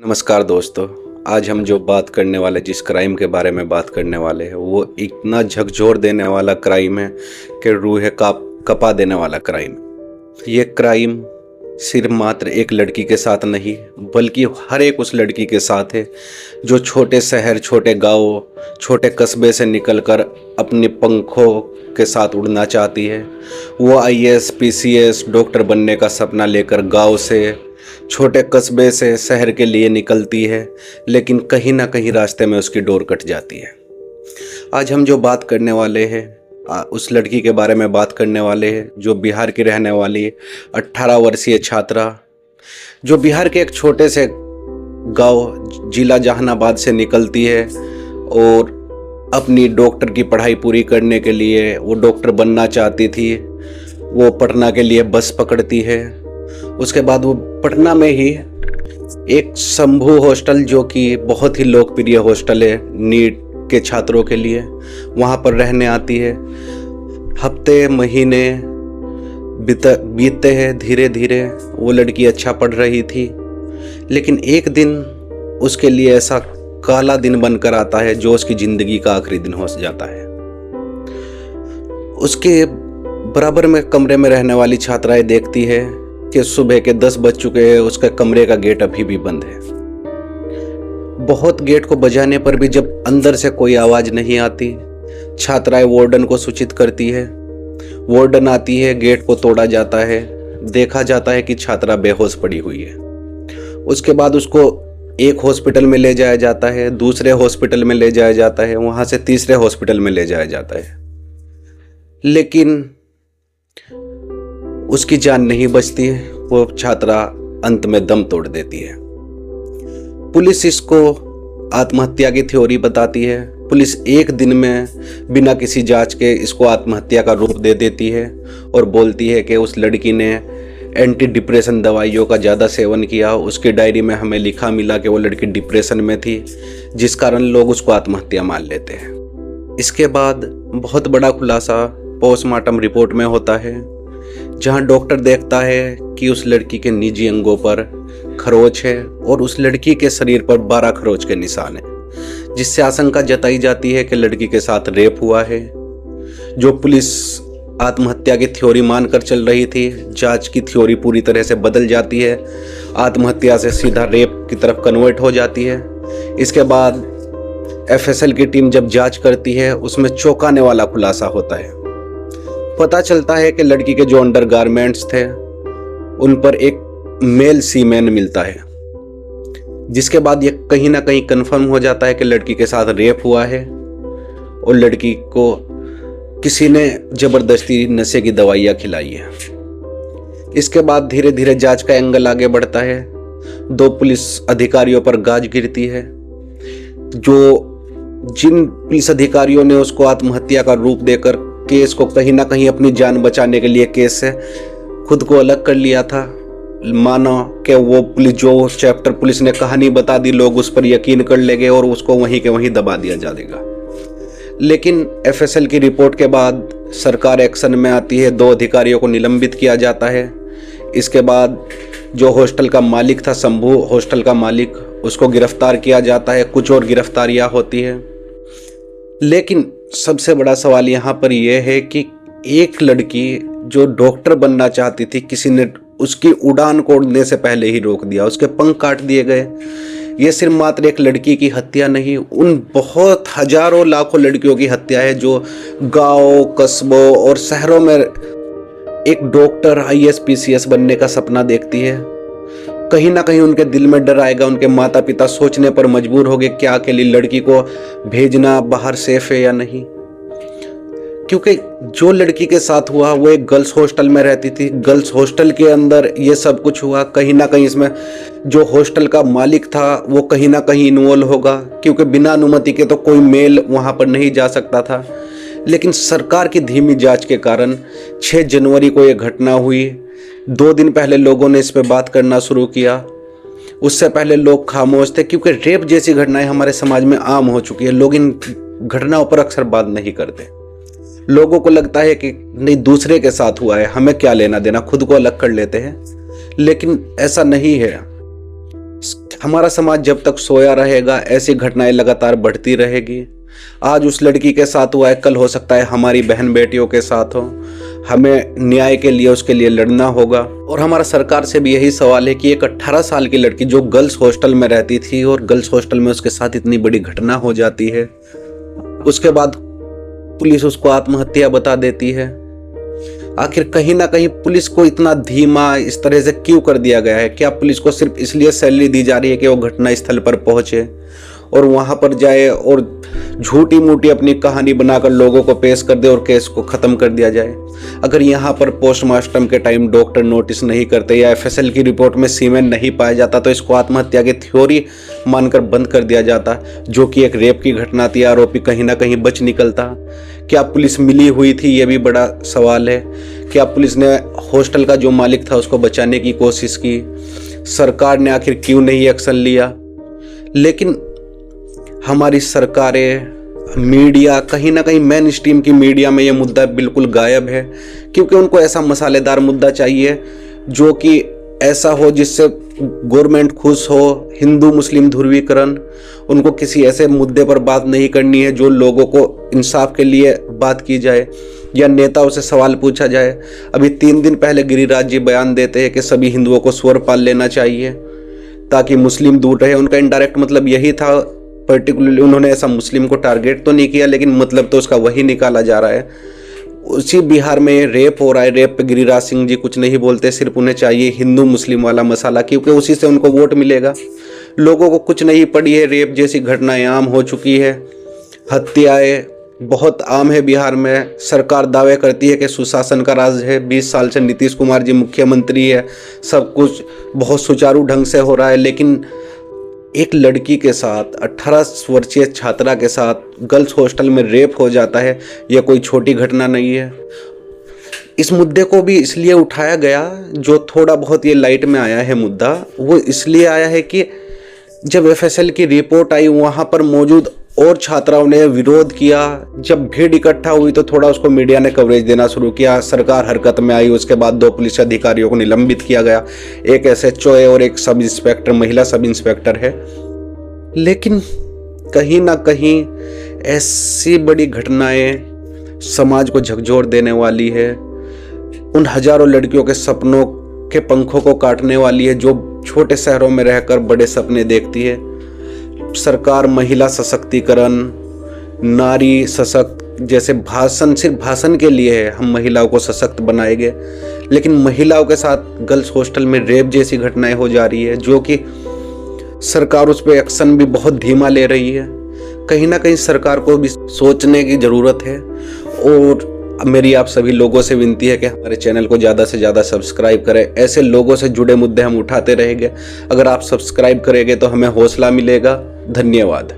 नमस्कार दोस्तों। आज हम जो बात करने वाले जिस क्राइम के बारे में बात करने वाले हैं वो इतना झकझोर देने वाला क्राइम है कि रूह कपा देने वाला क्राइम। ये क्राइम सिर्फ मात्र एक लड़की के साथ नहीं बल्कि हर एक उस लड़की के साथ है जो छोटे शहर, छोटे गाँव, छोटे कस्बे से निकलकर अपने पंखों के साथ उड़ना चाहती है। वो आईएएस, पीसीएस, डॉक्टर बनने का सपना लेकर गाँव से, छोटे कस्बे से शहर के लिए निकलती है, लेकिन कहीं ना कहीं रास्ते में उसकी डोर कट जाती है। आज हम जो बात करने वाले हैं उस लड़की के बारे में बात करने वाले हैं जो बिहार की रहने वाली 18 वर्षीय छात्रा, जो बिहार के एक छोटे से गांव जिला जहानाबाद से निकलती है और अपनी डॉक्टर की पढ़ाई पूरी करने के लिए, वो डॉक्टर बनना चाहती थी, वो पटना के लिए बस पकड़ती है। उसके बाद वो पटना में ही एक शंभू हॉस्टल, जो कि बहुत ही लोकप्रिय हॉस्टल है नीट के छात्रों के लिए, वहाँ पर रहने आती है। हफ्ते महीने बीतते हैं, धीरे धीरे वो लड़की अच्छा पढ़ रही थी, लेकिन एक दिन उसके लिए ऐसा काला दिन बनकर आता है जो उसकी ज़िंदगी का आखिरी दिन हो जाता है। उसके बराबर में कमरे में रहने वाली छात्राएं देखती है कि सुबह के 10 बज चुके हैं, उसके कमरे का गेट अभी भी बंद है। बहुत गेट को बजाने पर भी जब अंदर से कोई आवाज़ नहीं आती, छात्राएं वार्डन को सूचित करती है। वार्डन आती है, गेट को तोड़ा जाता है, देखा जाता है कि छात्रा बेहोश पड़ी हुई है। उसके बाद उसको एक हॉस्पिटल में ले जाया जाता है, दूसरे हॉस्पिटल में ले जाया जाता है, वहाँ से तीसरे हॉस्पिटल में ले जाया जाता है, लेकिन उसकी जान नहीं बचती है। वो छात्रा अंत में दम तोड़ देती है। पुलिस इसको आत्महत्या की थ्योरी बताती है। पुलिस एक दिन में बिना किसी जांच के इसको आत्महत्या का रूप दे देती है और बोलती है कि उस लड़की ने एंटी डिप्रेशन दवाइयों का ज़्यादा सेवन किया। उसकी डायरी में हमें लिखा मिला कि वो लड़की डिप्रेशन में थी, जिस कारण लोग उसको आत्महत्या मान लेते हैं। इसके बाद बहुत बड़ा खुलासा पोस्टमार्टम रिपोर्ट में होता है, जहां डॉक्टर देखता है कि उस लड़की के निजी अंगों पर खरोच है और उस लड़की के शरीर पर 12 खरोच के निशान हैं, जिससे आशंका जताई जाती है कि लड़की के साथ रेप हुआ है। जो पुलिस आत्महत्या की थ्योरी मानकर चल रही थी, जांच की थ्योरी पूरी तरह से बदल जाती है, आत्महत्या से सीधा रेप की तरफ कन्वर्ट हो जाती है। इसके बाद एफएसएल की टीम जब जांच करती है, उसमें चौंकाने वाला खुलासा होता है। पता चलता है कि लड़की के जो अंडरगारमेंट्स थे उन पर एक मेल सीमेन मिलता है, जिसके बाद ये कहीं ना कहीं कंफर्म हो जाता है कि लड़की के साथ रेप हुआ है और लड़की को किसी ने जबरदस्ती नशे की दवाइयाँ खिलाई है। इसके बाद धीरे धीरे जांच का एंगल आगे बढ़ता है। 2 पुलिस अधिकारियों पर गाज गिरती है। जिन पुलिस अधिकारियों ने उसको आत्महत्या का रूप देकर केस को कहीं ना कहीं अपनी जान बचाने के लिए केस से खुद को अलग कर लिया था, मानो कि वो पुलिस, जो चैप्टर पुलिस ने कहानी बता दी, लोग उस पर यकीन कर लेंगे और उसको वहीं के वहीं दबा दिया जाएगा। लेकिन एफएसएल की रिपोर्ट के बाद सरकार एक्शन में आती है, 2 अधिकारियों को निलंबित किया जाता है। इसके बाद जो हॉस्टल का मालिक था, शंभू हॉस्टल का मालिक, उसको गिरफ्तार किया जाता है। कुछ और गिरफ्तारियां होती है, लेकिन सबसे बड़ा सवाल यहाँ पर यह है कि एक लड़की जो डॉक्टर बनना चाहती थी, किसी ने उसकी उड़ान को उड़ने से पहले ही रोक दिया, उसके पंख काट दिए गए। ये सिर्फ मात्र एक लड़की की हत्या नहीं, उन बहुत हजारों लाखों लड़कियों की हत्या है जो गांव, कस्बों और शहरों में एक डॉक्टर, आईएएस, पीसीएस बनने का सपना देखती है। कहीं ना कहीं उनके दिल में डर आएगा। उनके माता पिता सोचने पर मजबूर हो गए क्या अकेली लड़की को भेजना बाहर सेफ है या नहीं, क्योंकि जो लड़की के साथ हुआ वो एक गर्ल्स हॉस्टल में रहती थी। गर्ल्स हॉस्टल के अंदर ये सब कुछ हुआ। कहीं ना कहीं इसमें जो हॉस्टल का मालिक था वो कहीं ना कहीं इन्वॉल्व होगा, क्योंकि बिना अनुमति के तो कोई मेल वहाँ पर नहीं जा सकता था। लेकिन सरकार की धीमी जांच के कारण 6 जनवरी को ये घटना हुई। 2 दिन पहले लोगों ने इस पर बात करना शुरू किया। उससे पहले लोग खामोश थे, क्योंकि रेप जैसी घटनाएं हमारे समाज में आम हो चुकी है। लोग इन घटनाओं पर अक्सर बात नहीं करते। लोगों को लगता है कि नहीं, दूसरे के साथ हुआ है, हमें क्या लेना देना, खुद को अलग कर लेते हैं। लेकिन ऐसा नहीं है। हमारा समाज जब तक सोया रहेगा ऐसी घटनाएं लगातार बढ़ती रहेगी। आज उस लड़की के साथ हुआ है, कल हो सकता है हमारी बहन बेटियों के साथ हो। हमें न्याय के लिए उसके लिए लड़ना होगा। और हमारा सरकार से भी यही सवाल है कि एक 18 साल की लड़की जो गर्ल्स हॉस्टल में रहती थी और गर्ल्स हॉस्टल में उसके साथ इतनी बड़ी घटना हो जाती है, उसके बाद पुलिस उसको आत्महत्या बता देती है। आखिर कहीं ना कहीं पुलिस को इतना धीमा इस तरह से क्यों कर दिया गया है? क्या पुलिस को सिर्फ इसलिए सैलरी दी जा रही है कि वो घटना स्थल पर पहुंचे और वहां पर जाए और झूठी मूठी अपनी कहानी बनाकर लोगों को पेश कर दे और केस को खत्म कर दिया जाए? अगर यहाँ पर पोस्टमार्टम के टाइम डॉक्टर नोटिस नहीं करते या एफएसएल की रिपोर्ट में सीमेन नहीं पाया जाता तो इसको आत्महत्या की थ्योरी मानकर बंद कर दिया जाता, जो कि एक रेप की घटना थी। आरोपी कहीं ना कहीं बच निकलता। क्या पुलिस मिली हुई थी? ये भी बड़ा सवाल है। क्या पुलिस ने हॉस्टल का जो मालिक था उसको बचाने की कोशिश की? सरकार ने आखिर क्यों नहीं एक्शन लिया? लेकिन हमारी सरकारें, मीडिया, कहीं ना कहीं मेन स्ट्रीम की मीडिया में ये मुद्दा बिल्कुल गायब है, क्योंकि उनको ऐसा मसालेदार मुद्दा चाहिए जो कि ऐसा हो जिससे गवर्नमेंट खुश हो। हिंदू मुस्लिम ध्रुवीकरण, उनको किसी ऐसे मुद्दे पर बात नहीं करनी है जो लोगों को इंसाफ के लिए बात की जाए या नेताओं से सवाल पूछा जाए। अभी 3 दिन पहले गिरिराज जी बयान देते हैं कि सभी हिंदुओं को स्वर पाल लेना चाहिए ताकि मुस्लिम दूर रहे। उनका इनडायरेक्ट मतलब यही था। पर्टिकुलरली उन्होंने ऐसा मुस्लिम को टारगेट तो नहीं किया, लेकिन मतलब तो उसका वही निकाला जा रहा है। उसी बिहार में रेप हो रहा है। रेप पे गिरिराज सिंह जी कुछ नहीं बोलते, सिर्फ उन्हें चाहिए हिंदू मुस्लिम वाला मसाला, क्योंकि उसी से उनको वोट मिलेगा। लोगों को कुछ नहीं पड़ी है। रेप जैसी घटनाएं आम हो चुकी है, हत्याएं बहुत आम है बिहार में। सरकार दावे करती है कि सुशासन का राज है। 20 साल से नीतीश कुमार जी मुख्यमंत्री है, सब कुछ बहुत सुचारू ढंग से हो रहा है। लेकिन एक लड़की के साथ, 18 वर्षीय छात्रा के साथ गर्ल्स हॉस्टल में रेप हो जाता है, यह कोई छोटी घटना नहीं है। इस मुद्दे को भी इसलिए उठाया गया, जो थोड़ा बहुत ये लाइट में आया है मुद्दा, वो इसलिए आया है कि जब एफएसएल की रिपोर्ट आई वहाँ पर मौजूद और छात्राओं ने विरोध किया। जब भीड़ इकट्ठा हुई तो थोड़ा उसको मीडिया ने कवरेज देना शुरू किया। सरकार हरकत में आई। उसके बाद 2 पुलिस अधिकारियों को निलंबित किया गया, एक एसएचओ है और एक सब इंस्पेक्टर, महिला सब इंस्पेक्टर है। लेकिन कहीं ना कहीं ऐसी बड़ी घटनाएं समाज को झकझोर देने वाली है। उन हजारों लड़कियों के सपनों के पंखों को काटने वाली है जो छोटे शहरों में रहकर बड़े सपने देखती है। सरकार महिला सशक्तिकरण, नारी सशक्त जैसे भाषण सिर्फ भाषण के लिए है, हम महिलाओं को सशक्त बनाएंगे, लेकिन महिलाओं के साथ गर्ल्स हॉस्टल में रेप जैसी घटनाएं हो जा रही है, जो कि सरकार उस पर एक्शन भी बहुत धीमा ले रही है। कहीं ना कहीं सरकार को भी सोचने की ज़रूरत है। और मेरी आप सभी लोगों से विनती है कि हमारे चैनल को ज़्यादा से ज़्यादा सब्सक्राइब करें। ऐसे लोगों से जुड़े मुद्दे हम उठाते रहेंगे। अगर आप सब्सक्राइब करेंगे तो हमें हौसला मिलेगा। धन्यवाद।